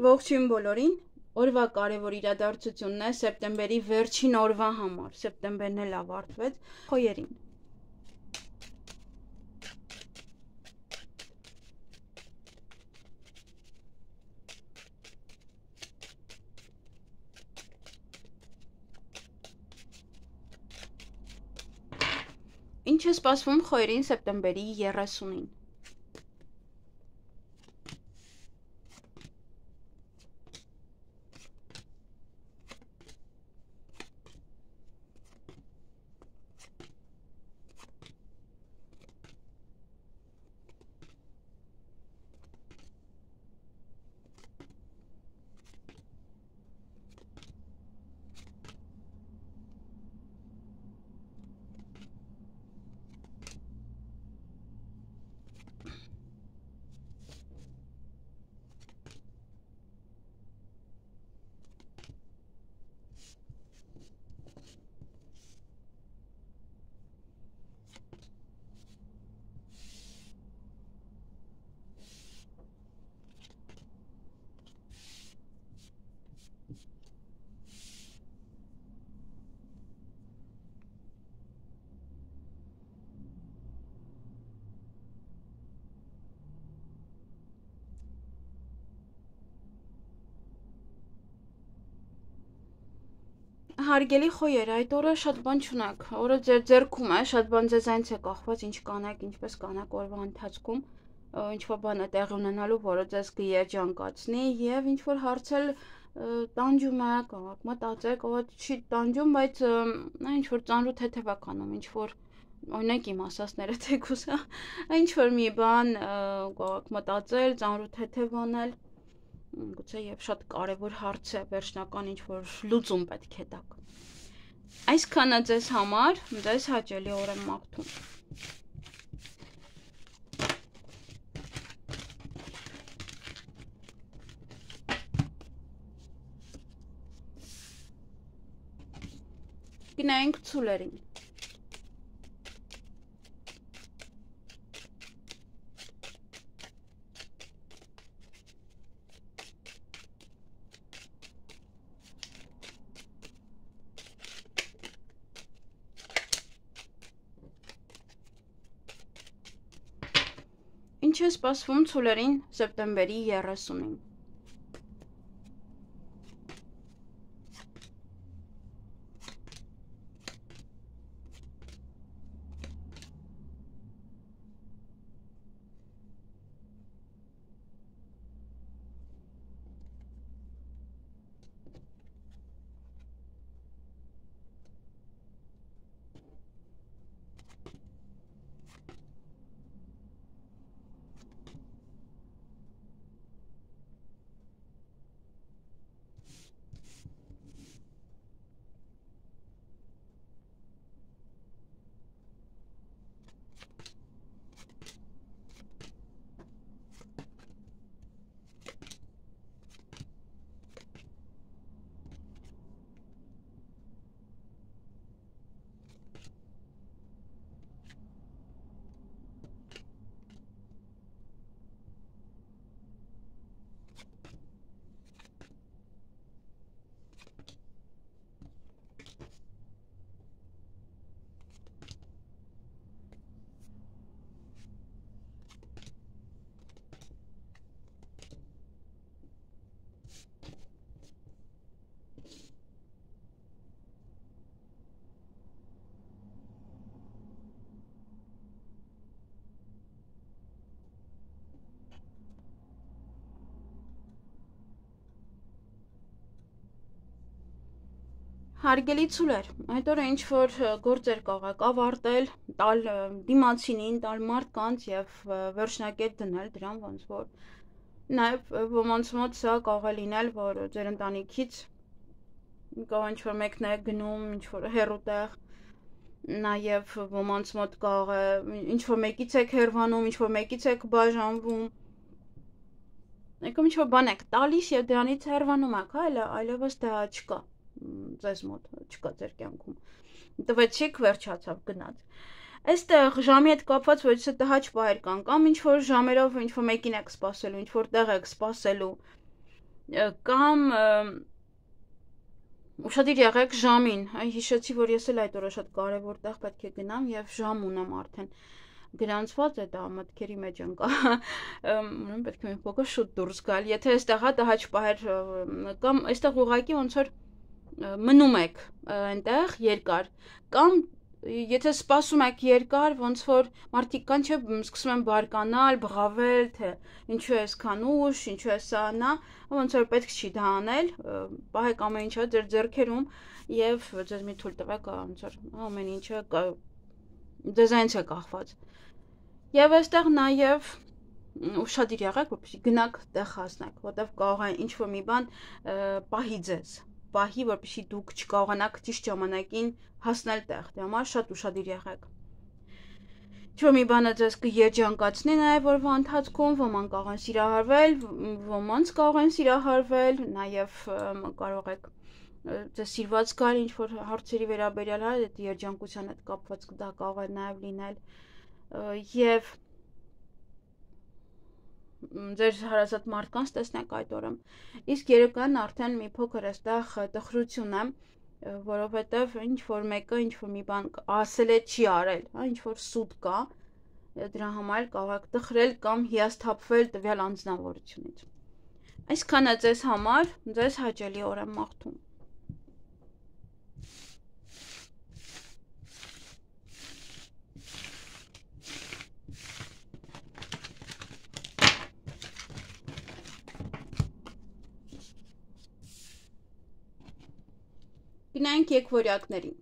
Ողջույն բոլորին, օրվա կարևոր իրադարձությունն է սեպտեմբերի վերջին օրվա համար, սեպտեմբերն էլ ավարտվեց, խոյերին։ Ինչ է սպասվում խոյերին սեպտեմբերի 30-ին։ Հարգելի խոյեր, այդ օրը շատ բան չունեք, օրը ձեր ձեռքում է, շատ բան ձեզանից է կախված, ինչ կանեք, ինչպես կանեք օրվա ընթացքում, ինչ-որ բան է տեղի ունենալու, որը ձեզ կերջանկացնի եւ ինչ-որ հարցել տանջում է, կարող մտածեք, kaut չի տանջում, բայց ինչ-որ ծանրու թեթևականում, ինչ-որ օրինակ իմ ասածները թեկուս, ինչ-որ մի բան կարող մտածել, ծանրու թեթև անել գուցե եւ շատ կարեւոր հարց է, վերջնական ինչ-որ լուծում պետք է տակ։ Այսքանը ձեզ համար, ձեզ հաճելի օր եմ մաղթում։ Գնայինք ցուլերին։ Ինչ է սպասվում ցուլերին սեպտեմբերի 30-ին։ Հարգելի ցուլեր, այդ օրը ինչ-որ գործեր կարող ավարտել, տալ դիմացինին, տալ մարդկանց եւ վերջնակետ դնել դրան ոնց որ նաեւ ոմանց մոտ սա կարող է լինել, որ ձեր ընտանիքից կարող ինչ-որ մեկն է գնում, ինչ-որ հեռու տեղ, նաեւ ոմանց մոտ կարող է ինչ-որ մեկից եք հեռվանում, ինչ-որ մեկից եք բաժանվում, եկում ինչ-որ բան եք տալիս եւ դրանից հեռվանում եք, այլևս դա չկա։ Ձեզ մոտ չկա ձեր կյանքում տվեցիք վերջացավ գնաց այստեղ ժամի հետ կապված ոչ թե տհաճ պահեր կան կամ ինչ որ ժամերով ինչ որ մեկին եք սպասելու ինչ որ տեղ եք սպասելու կամ ուշադիր եղեք ժամին, հիշեցի, որ ես էլ այդ օրը շատ կարևոր տեղ պետք է գնամ եւ ժամ ունեմ արդեն գրանցված է դա մտքերի մեջ ընկա, ուրեմն պետք է մի փոքր շուտ դուրս գալ, եթե այստեղ հա տհաճ պահեր կամ այստեղ ուղղակի ոնց որ մնում եք այնտեղ երկար, կամ եթե սպասում եք երկար, ոնց որ մարդիկ կան չէ, սկսում են բարկանալ, բղավել, թե ինչու է այսքան ուշ, ինչու է սա նա, ոնց որ պետք չի դա անել, պահեք ամեն ինչը ձեր ձեռքերում եւ ձեզ մի թույլ տվեք ոնց որ ամեն ինչը դեզայնից է կախված։ Եվ այստեղ նաեւ ուշադիր եղեք, որպեսզի գնաք տեղ հասնեք, որտեղ կարող է ինչ-որ մի բան պահի ձեզ, որպեսզի դուք չկարողանաք ճիշտ ժամանակին հասնել տեղ, դրա համար շատ ուշադիր եղեք։ Ինչ-որ մի բանը ձեզ կերջանկացնի նաեւ օրվա ընթացքում, ոմանք կարող են սիրահարվել, ոմանց կարող են սիրահարվել, նաեւ կարող եք ձեզ սիրված գալ ինչ-որ հարցերի վերաբերյալ, հա, այդ երջանկության հետ կապված դա կարող է նաեւ լինել եւ ձեր հարազատ մարդկանց տեսնեք այդ օրը։ Իսկ երեկոյան արդեն մի փոքր այստեղ տխրություն է, որովհետև ինչ որ մեկը ինչ որ մի բան ասել է չի արել, հա, ինչ որ սուտ կա, դրա համար կարող եք տխրել կամ հիասթափվել տվյալ անձնավորությունից։ Այսքանը ձեզ համար, ձեզ հաճելի օր եմ մաղթում։ Գնանք եկվորյակներին։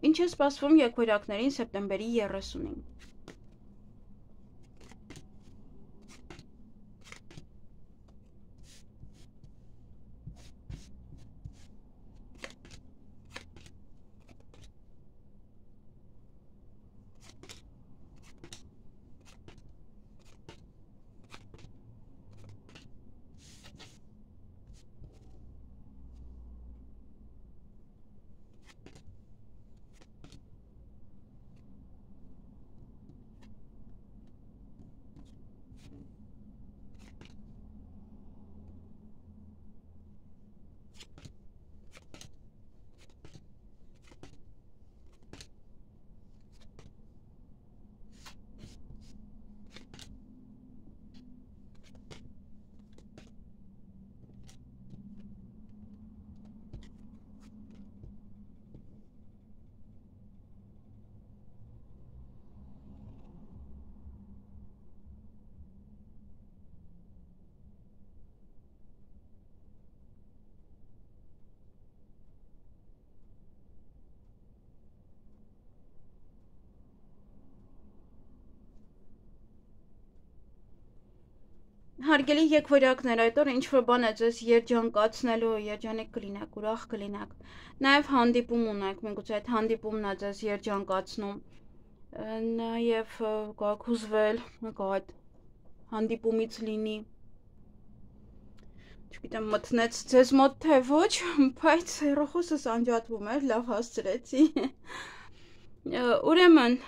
Ինչ է սպասվում եկվորյակներին սեպտեմբերի 30-ին։ Հարգելի եկվորյակներ, այդ օրը ինչ-որ բան է ձեզ երջանկացնելու, երջանիկ կլինեք, ուրախ կլինեք, նաև հանդիպում ունեք, միգուցե այդ հանդիպումն է ձեզ երջանկացնում, նաև կարող հուզվել, կարող այդ հանդիպումից լինի, չգիտեմ, մտնեց ձեզ մոտ թե ոչ, բայց հեռախոսս անջատվում էր, լավ հասցրեցի, ուրեմն,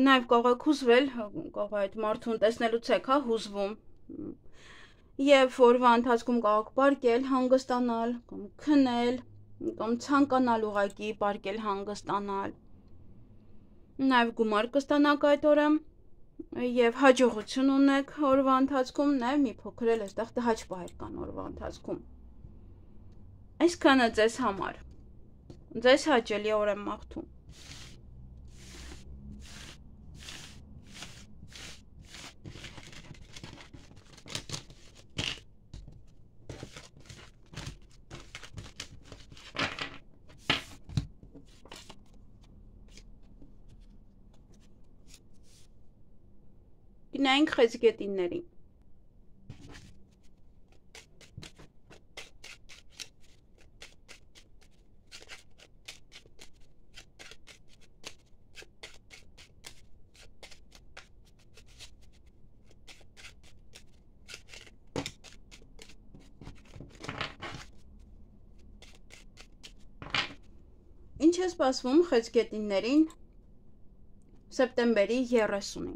նաև կարող եք հուզվել, կարող այդ մարդուն տեսնելուց եք, հա, հուզվում, եւ օրվա ընթացքում կարող պարկել, հանգստանալ, կամ քնել, կամ ցանկանալ ուղակի պարկել, հանգստանալ։ Նաեւ գումար կստանաք այդ օրը եւ հաջողություն ունեք օրվա ընթացքում, նաեւ մի փոքր էլ այստեղ տհաճ պահեր կան օրվա ընթացքում։ Այսքանը ձեզ համար։ Ձեզ հաճելի օր եմ մաղթում։ Գնանք խեցգետիններին։ Ինչ է սպասվում խեցգետիններին սեպտեմբերի 30-ին։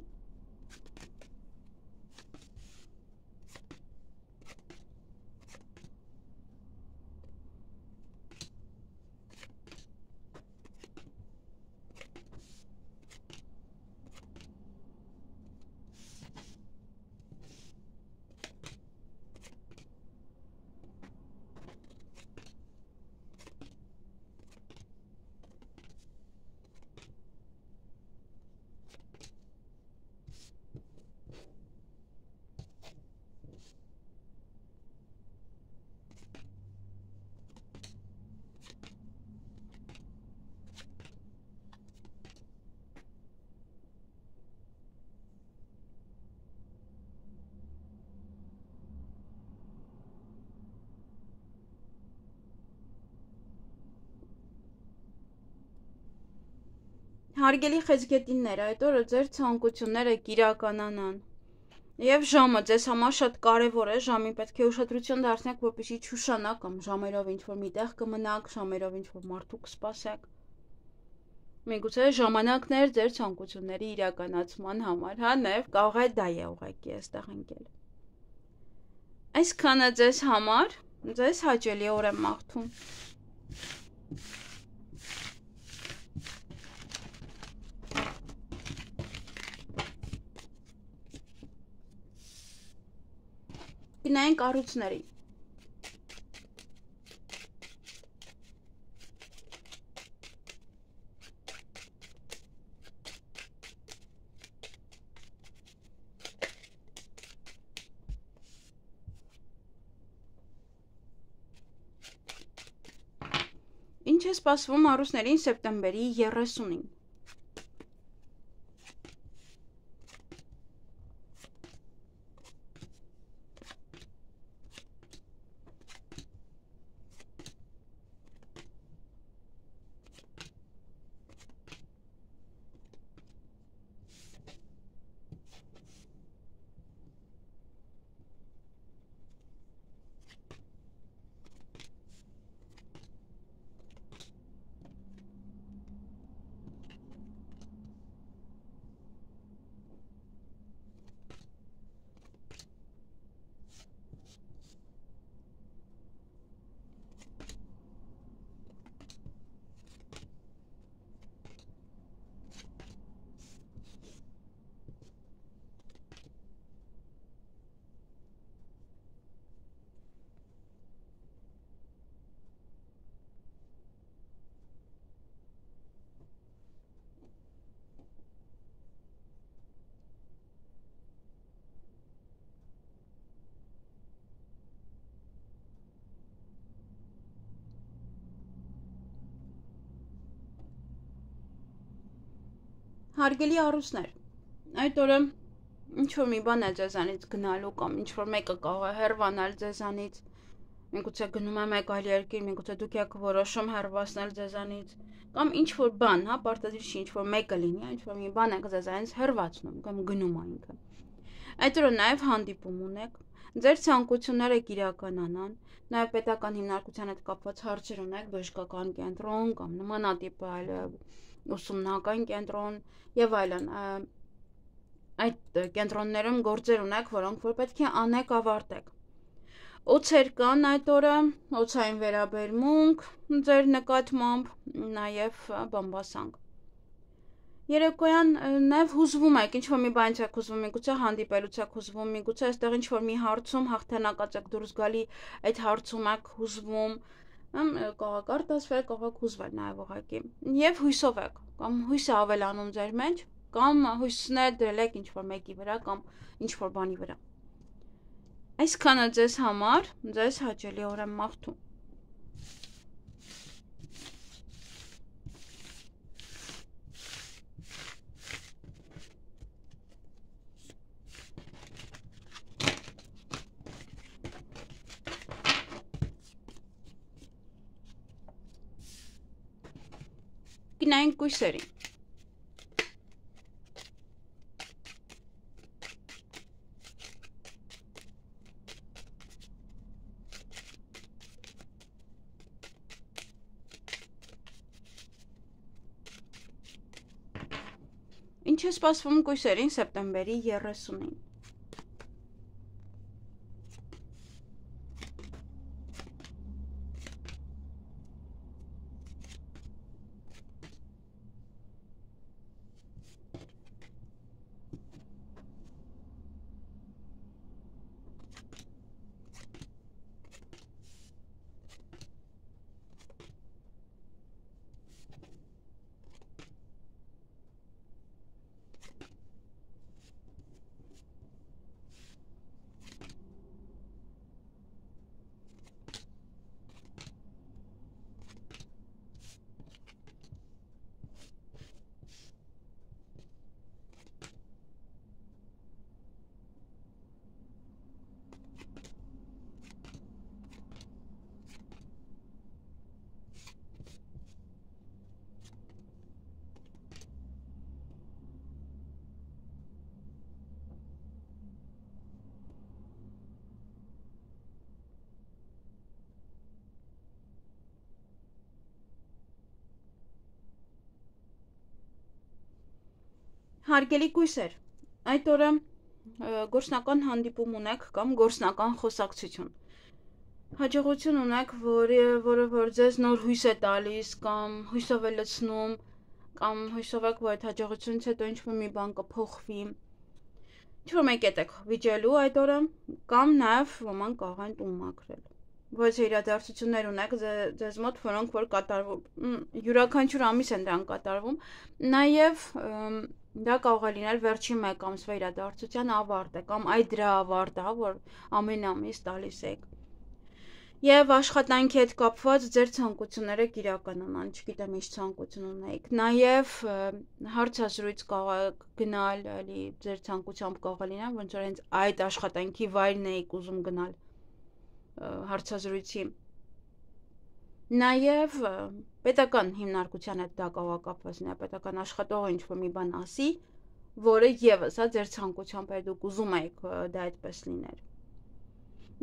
Հարգելի խեցգետիններ, այդ օրը ձեր ցանկությունները կիրականանան։ Եվ ժամը ձեզ համար շատ կարևոր է, ժամին պետք է ուշադրություն դարձնեք, որպեսզի չուշանաք կամ ժամերով ինչ-որ միտեղ կմնաք, ժամերով ինչ-որ մարդու կսպասեք։ Միգուցե ժամանակներ ձեր ցանկությունների իրականացման համար, հա, նաև կարող է դա է ուղղակի այստեղ ընկել։ Այսքանը ձեզ համար, ձեզ հաճելի օր եմ մաղթում։ Գնային կառույցների։ Ինչ է սպասվում առուսներին սեպտեմբերի 30-ին։ Հարգելի առուսներ, այդ օրը ինչ-որ մի բան է ձեզանից գնալու կամ ինչ-որ մեկը կարող է հեռվանալ ձեզանից, միգուցե գնում է մեկ այլ երկիր, միգուցե դուք եք որոշում հեռվացնել ձեզանից, կամ ինչ-որ բան, հա, պարտադիր չի ինչ-որ մեկը լինի, ինչ-որ մի բան եք ձեզանից հեռացնում կամ գնում է ինքը։ Այդ օրը նաև հանդիպում ունեք, ձեր ցանկությունները կիրականանան, նաև պետական հիմնարկության հետ կապված հարցեր ունեք, բժշկական կենտրոն կամ նմանատիպ այլ ուսումնական կենտրոն եւ այլն, այդ կենտրոններում գործեր ունեք, որոնք որ պետք է անեք ավարտեք։ Օցեր կան այդ օրը, օցային վերաբերմունք ձեր նկատմամբ, նաև բամբասանք։ Երեկոյան նաև հուզվում եք, ինչ-որ մի բանից եք հուզվում, միգուցե հանդիպելուց եք հուզվում, միգուցե այստեղ ինչ-որ մի հարցում հաղթանակած եք դուրս գալի, այդ հարցում եք հուզվում, կարող եք արտասվել, կարող եք հուզվել նաև ուղղակի։ Եվ հույսով եք, կամ հույսը ավելանում ձեր մեջ, կամ հույսներ դրել եք ինչ-որ մեկի վրա կամ ինչ-որ բանի վրա։ Այսքանը ձեզ համար, ձեզ հաճելի օր եմ մաղթում։ Գնային կույսերի։ Ինչ է սպասվում կույսերին սեպտեմբերի 30-ին։ Հարգելի կույսեր, այդ օրը գործնական հանդիպում ունեք կամ գործնական խոսակցություն։ Հաջողություն ունեք, որ ձեզ նոր հույս է տալիս կամ հույսով է լցնում, կամ հույսով եք, որ այդ հաջողությունից հետո ինչ-որ մի բան կփոխվի։ Ինչ-որ մեկ եք վիճելու այդ օրը, կամ նաև ոմանք կարող են տուն մաքրել։ Բայց իրադարձություններ ունեք ձեզ մոտ, որոնք որ կատարվում, յուրաքանչյուր ամիս են դրանք կատարվում, նաև դա կարող է լինել վերջին մեկ ամսվա իրադարձության ավարտը կամ այդ դրա ավարտը, որ ամեն ամիս տալիս եք։ Եվ աշխատանքի հետ կապված ձեր ցանկությունները կիրականանան, չգիտեմ ինչ ցանկություն ունեիք։ Նաև հարցազրույց կարող եք գնալ, էլի ձեր ցանկությամբ կարող է լինել, ոնց որ հենց այդ աշխատանքի վայրն եք ուզում գնալ հարցազրույցի։ Նաև պետական հիմնարկության հետ դա կարող է կապված լինել, պետական աշխատողը ինչ-որ մի բան ասի, որը եւս ձեր ցանկությամբ է, դուք ուզում եք դա այդպես լիներ։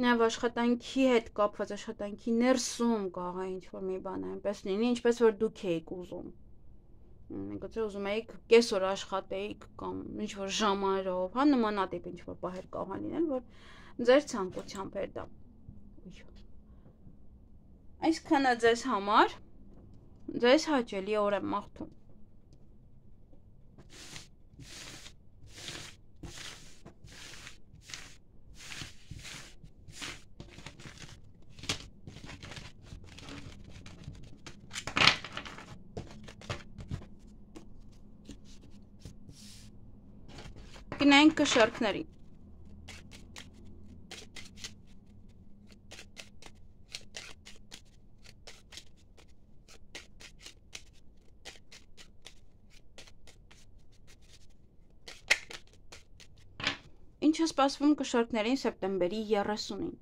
Նաև աշխատանքի հետ կապված աշխատանքի ներսում կարող է ինչ-որ մի բան այնպես լինի, ինչպես որ դուք եք ուզում։ Գուցե ուզում եք կեսօր աշխատեիք կամ ինչ-որ ժամերով, նմանատիպ ինչ-որ բաներ կարող են լինել, որ ձեր ցանկությամբ է դա։ Այսքանը ձեզ համար, ձեզ հաճելի օր եմ մաղթում։ Գնանք կշարքներին։ Ինչ է սպասվում կշարքներին սեպտեմբերի 30-ին։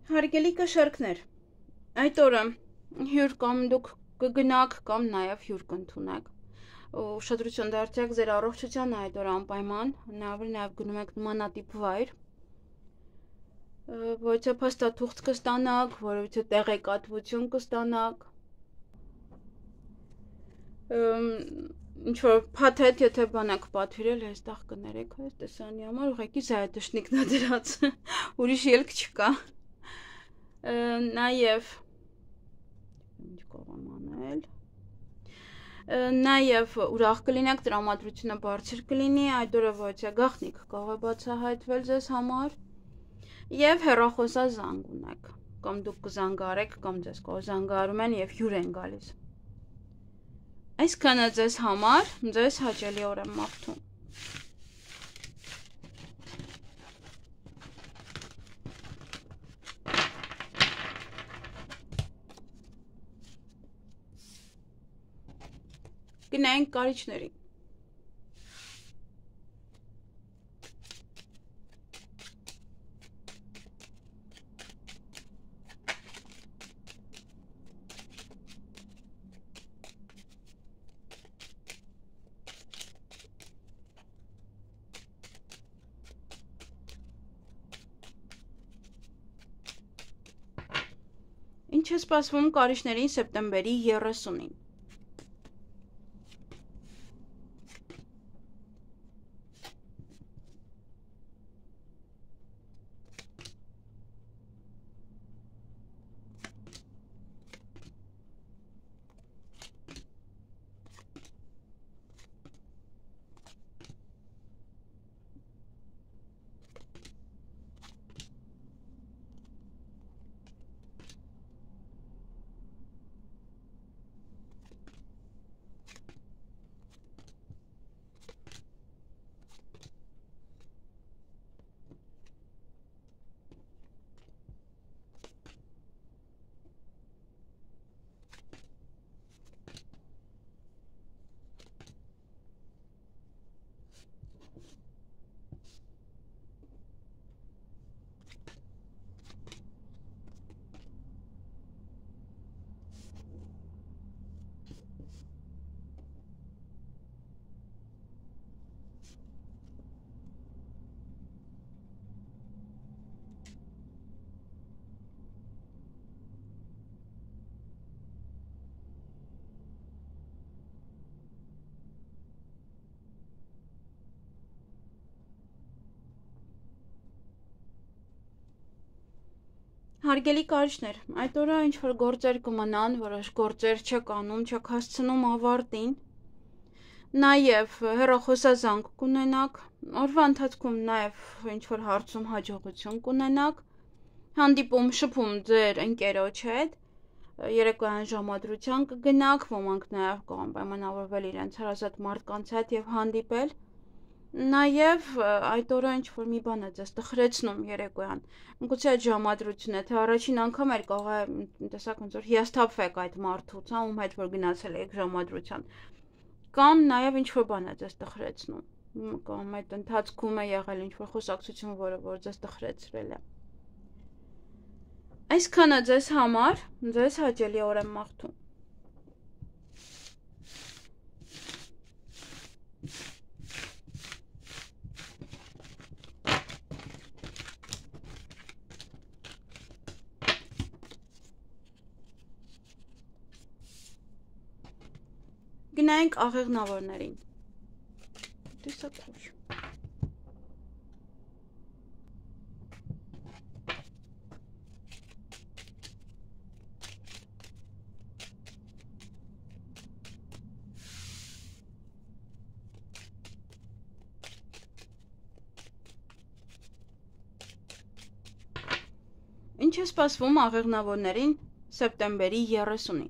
Հարգելի կշարքներ, այդ օրը հյուր կամ դուք կգնաք կամ նաև հյուր կընդունեք։ Ուշադրություն դարձրեք ձեր առողջության այդ օրը անպայման, նաև գնում եք նմանատիպ վայր, որովհետև փաստաթուղթ կստանաք, որովհետև տեղեկատվություն կստանաք։ ինչ-որ փաթեթ, եթե բան եք պատվիրել, այստեղ կներեք, այս տեսանի համար ուղղակի զայդշնիկն է դրած, ուրիշ ելք չկա։ Նաև ինչ կարող անել։ Նաև ուրախ կլինեք, տրամադրությունը բարձր կլինի, այդ օրը ոչ է գաղտնիք կարող է բացահայտվել ձեզ համար եւ հեռախոսազանգ ունեք, կամ դուք կզանգարեք, կամ ձեզ կզանգարում են եւ հյուր են գալիս։ Այսքանը ձեզ համար, ձեզ հաճելի օր եմ մաղթում։ Գնանք կարիճներին։ Ինչ է սպասվում կարիճներին սեպտեմբերի 30-ին։ Հարգելի կարիճներ, այդ օրը ինչ-որ գործեր կմնան, որոշ գործեր չեք անում, չեք հասցնում ավարտին, նաև հեռախոսազանգ կունենաք, օրվա ընթացքում նաև ինչ-որ հարցում հաջողություն կունենաք, հանդիպում շփում ձեր ընկերոջ հետ, երեկոյան ժամադրության կգնաք, ոմանք նաև կարող պայմանավորվել իրենց հարազատ մարդկանց հետ եւ հանդիպել։ Նաև այդ օրը ինչ-որ մի բան է ձեզ տխրեցնում երեկոյան, գուցե այդ ժամադրությունը, թե առաջին անգամ էր կարող է տեսակ ոնց որ հիասթափվեք այդ մարդուց, ում հետ որ գնացել եք ժամադրության, կամ նաև ինչ-որ բան է ձեզ տխրեցնում, կամ այդ ընթացքում է եղել ինչ-որ խոսակցություն, որ ձեզ տխրեցրել է։ Այսքանը ձեզ համար, ձեզ հաճելի օր եմ մաղթում։ Գնանք աղեղնավորներին։ Տեսակ ուշ։ Ինչ է սպասվում աղեղնավորներին սեպտեմբերի 30-ին։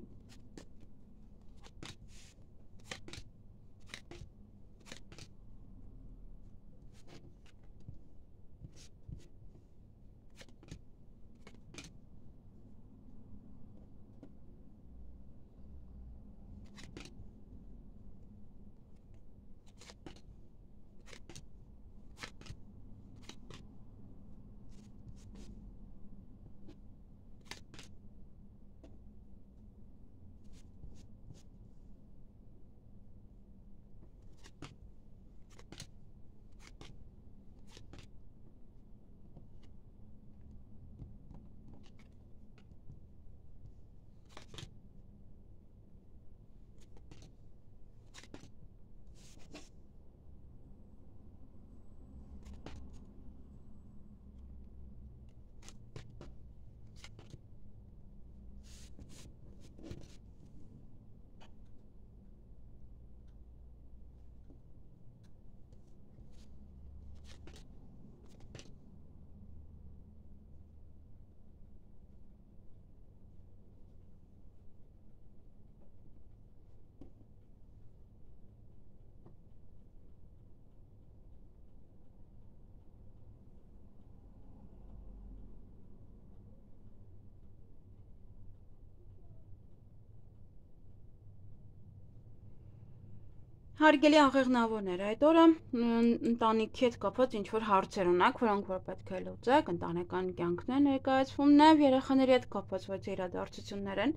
Հարգելի աղեղնավորներ, այդ օրը ընտանիքի հետ կապված ինչ-որ հարցեր ունեք, որոնք որ պետք է լուծեք, ընտանեկան կյանքն է ներկայացվում, նաև երեխաների հետ կապված ոչ իրադարձություններ են,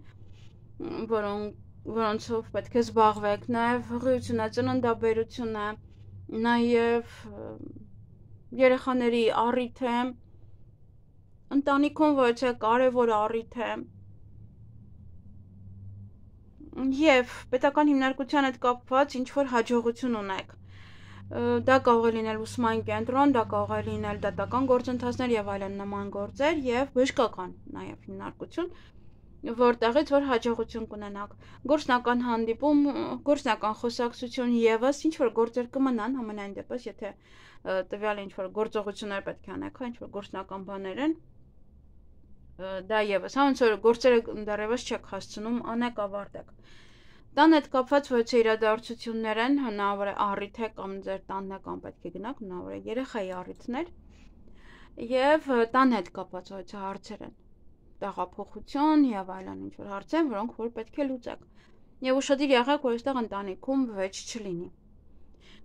որոնցով պետք է զբաղվեք, նաև հղիությունը, ծննդաբերությունը, նաև երեխաների առիթ է, ընտանիքում ոչ է կարևոր առիթ է, և պետական հիմնարկության հետ կապված ինչ-որ հաջողություն ունեք։ Դա կարող է լինել ուսման կենտրոն, դա կարող է լինել դատական գործընթացներ եւ այլն նման գործեր եւ բժշկական նաեւ հիմնարկություն, որտեղից որ հաջողություն կունենաք։ Գործնական հանդիպում, գործնական խոսակցություն եւս ինչ-որ գործեր կմնան համենայն դեպս, եթե տվյալ ինչ-որ գործողություններ պետք է անեք, ինչ-որ գործնական բաներ են, դա եւս, ոնց որ գործերը դեռևս չեք հասցնում, անեք ավարտեք։ Տան հետ կապված ոչ իրադարձություններ են, հնարավոր է առիթ է կամ ձեր տանն է կամ պետք է գնաք, հնարավոր է երեխայի առիթներ եւ տան հետ կապված ոչ հարցեր են։ Տեղափոխություն եւ այլն ինչ-որ հարցեր, որոնք որ պետք է լուծեք։ Եվ ուշադիր եղեք, որ այստեղ ընտանիքում վեճ չլինի։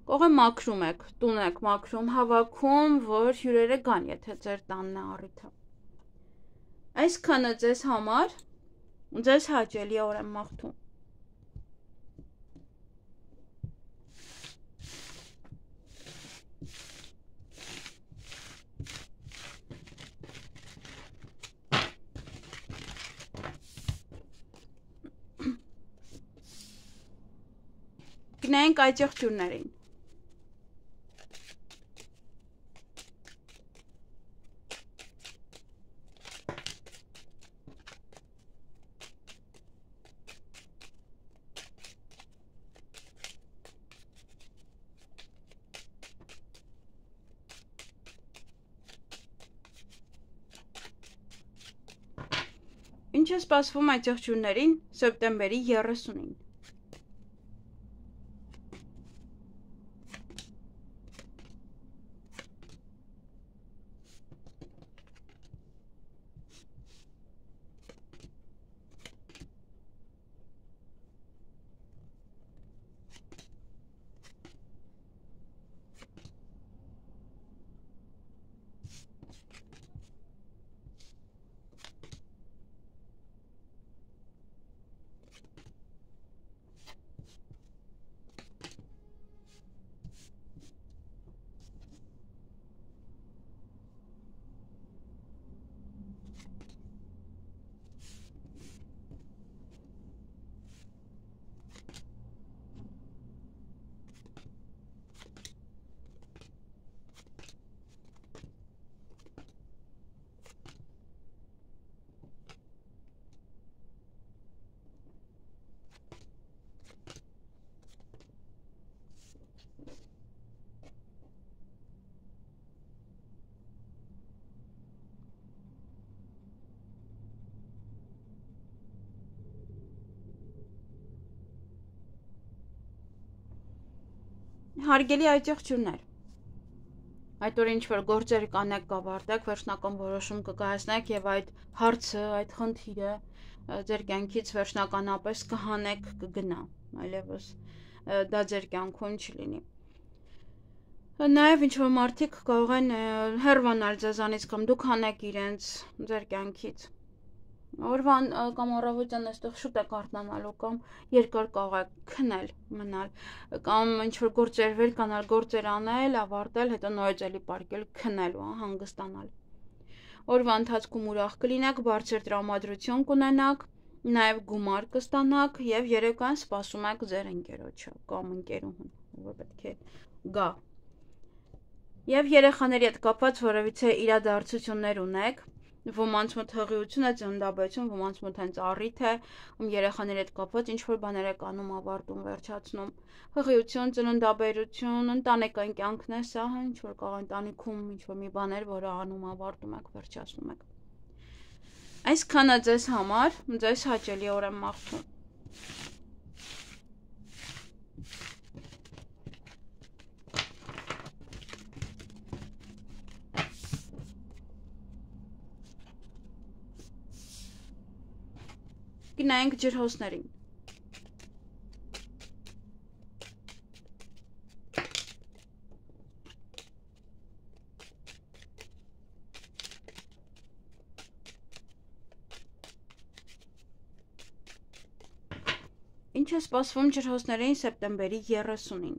Կողը մաքրում եք, տուն եք մաքրում, հավաքում, որ հյուրերը գան, եթե ձեր տանն է առիթը։ Այսքանը ձեզ համար, ձեզ հաճելի օր եմ մաղթում։ Գնայինք այդ եղջյուրներին։ Ինչ է սպասվում այդ եղջյուրներին սեպտեմբերի 30-ին։ Հարգելի այդ եղջյուրներ, այդ օր ինչ-որ գործեր կանեք կավարտեք, վերջնական որոշում կկայացնեք եւ այդ հարցը, այդ խնդիրը ձեր կյանքից վերջնականապես կհանեք, կգնա, այլևս դա ձեր կյանքում չլինի։ Նաեւ ինչ-որ մարդիկ կարող են հեռանալ ձեզանից կամ դուք հանեք իրենց ձեր կյանքից։ Օրվան կամ առավոտյան այստեղ շուտ եք արթնանալու կամ երկար կարող եք քնել, մնալ, կամ ինչ-որ գործեր վեր կանալ, գործեր անել, ավարտել, հետո նորից էլի պարկել, քնելու, հանգստանալ։ Օրվա ընթացքում ուրախ կլինեք, բարձր տրամադրություն կունենաք, նաև գումար կստանաք եւ երեկոյան սպասում եք ձեր ընկերոջը կամ ընկերուհուն, որ պետք է գա։ Եվ երեխաների հետ կապված որևիցե իրադարձություններ ունեք, ոմանց մոտ հղիություն է, ծննդաբերություն, ոմանց մոտ հենց առիթ է, երեխաների հետ կապված ինչ-որ բաներ եք անում, ավարտում, վերջացնում, հղիություն, ծննդաբերություն, ընտանեկան կյանքն է սա, ինչ-որ կարող ընտանիքում ինչ-որ մի բաներ, որը անում, ավարտում եք, վերջացնում եք։ Այսքանը ձեզ համար, ձեզ հաճելի օր եմ մաղթում։ Գնայինք ջրհոսներին։ Ինչ է սպասվում ջրհոսներին սեպտեմբերի 30-ին։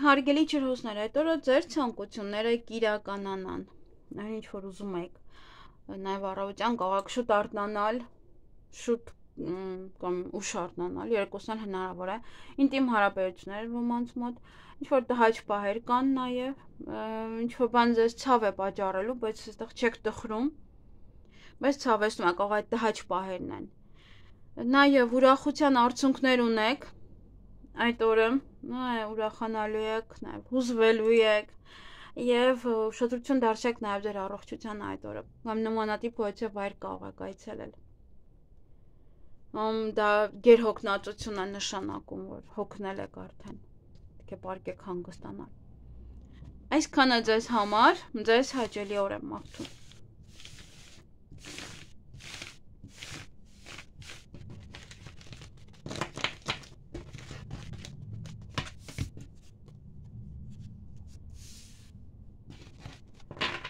Հարգելի ջրհոսներ, այդ օրը ձեր ցանկությունները կիրականանան, այն ինչ որ ուզում եք, նաև առավոտյան կարող եք շուտ արթնանալ, շուտ կամ ուշ արթնանալ, երկուսն էլ հնարավոր է, ինտիմ հարաբերություններ ոմանց մոտ, ինչ որ տհաճ պահեր կան նաև, ինչ որ բան ձեզ ցավ է պատճառելու, բայց այստեղ չեք տխրում, բայց ցավեցնում է, կարող է տհաճ պահերն են։ Նաև ուրախության արդյունքներ ունեք այդ օրը, ուրախանալու եք, նաև հուզվելու եք եւ ուշադրություն դարձրեք նաև ձեր առողջության այդ օրը։ Կամ նմանատիպ ոչ վայր կարող եք այցելել։ Դա գերհոգնածություն է նշանակում, որ հոգնել եք արդեն։ Պետք է պարկեք հանգստանալ։ Այսքանը ձեզ համար, ձեզ հաճելի օր եմ մաղթում։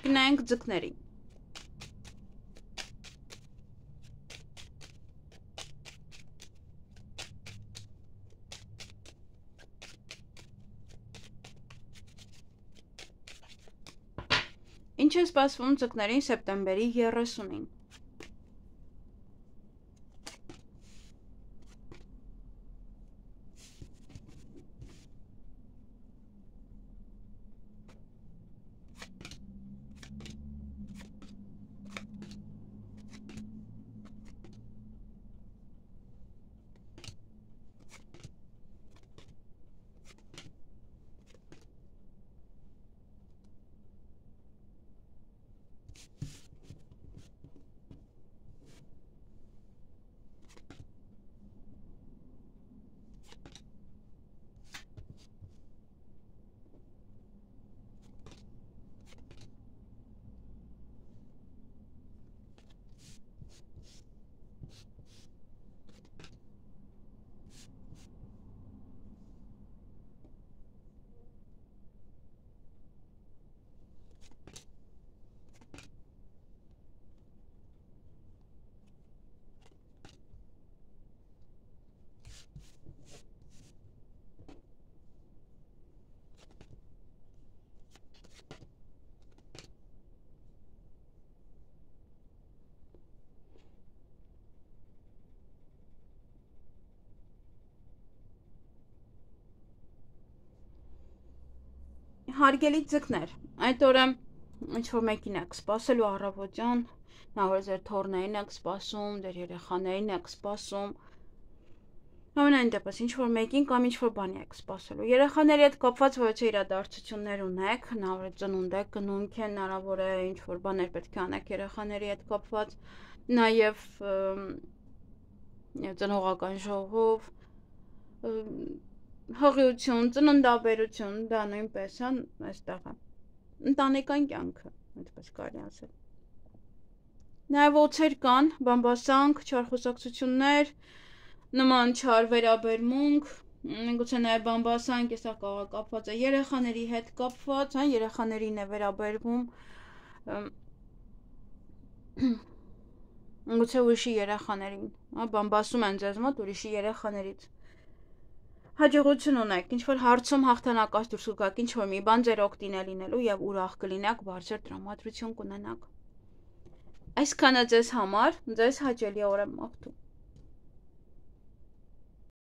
Գնանք ձկներին։ Ինչ է սպասվում ձկներին սեպտեմբերի 30-ին։ Հարգելի ձկներ, այդ օրը ինչ որ մեկին եք սպասելու առավոտյան, նա որ ձեր թոռներին եք սպասում, ձեր երեխաներին եք սպասում, ամենայն դեպս ինչ որ մեկին կամ ինչ որ բանի եք սպասելու։ Երեխաների հետ կապված ոչ իրադարձություններ ունեք, հնարավոր է ծնունդ եք, գնունք է, հնարավոր է ինչ որ բաներ պետք է անեք երեխաների հետ կապված, նաև ծնողական ժողով, հղիություն, ծննդաբերություն, դա նույնպես է, այստեղ է։ Ընտանեկան կյանքը, այդպես կարելի ասել։ Նաև օձեր կան, բամբասանք, չար խոսակցություններ, նման չար վերաբերմունք, գուցե նաև բամբասանք, սա կարող է կապված է երեխաների հետ կապված, երեխաներին է վերաբերվում, գուցե ուրիշի երեխաներին, բամբասում են ձեզ մոտ ուրիշի երեխաներից։ հաջողություն ունեք, ինչ որ հարցում հաղթանակած դուրս կգաք, ինչ որ մի բան ձեր օգտին է լինելու եւ ուրախ կլինեք, բարձր տրամադրություն կունենաք։ Այսքանը ձեզ համար, ձեզ հաճելի օր եմ մաղթում։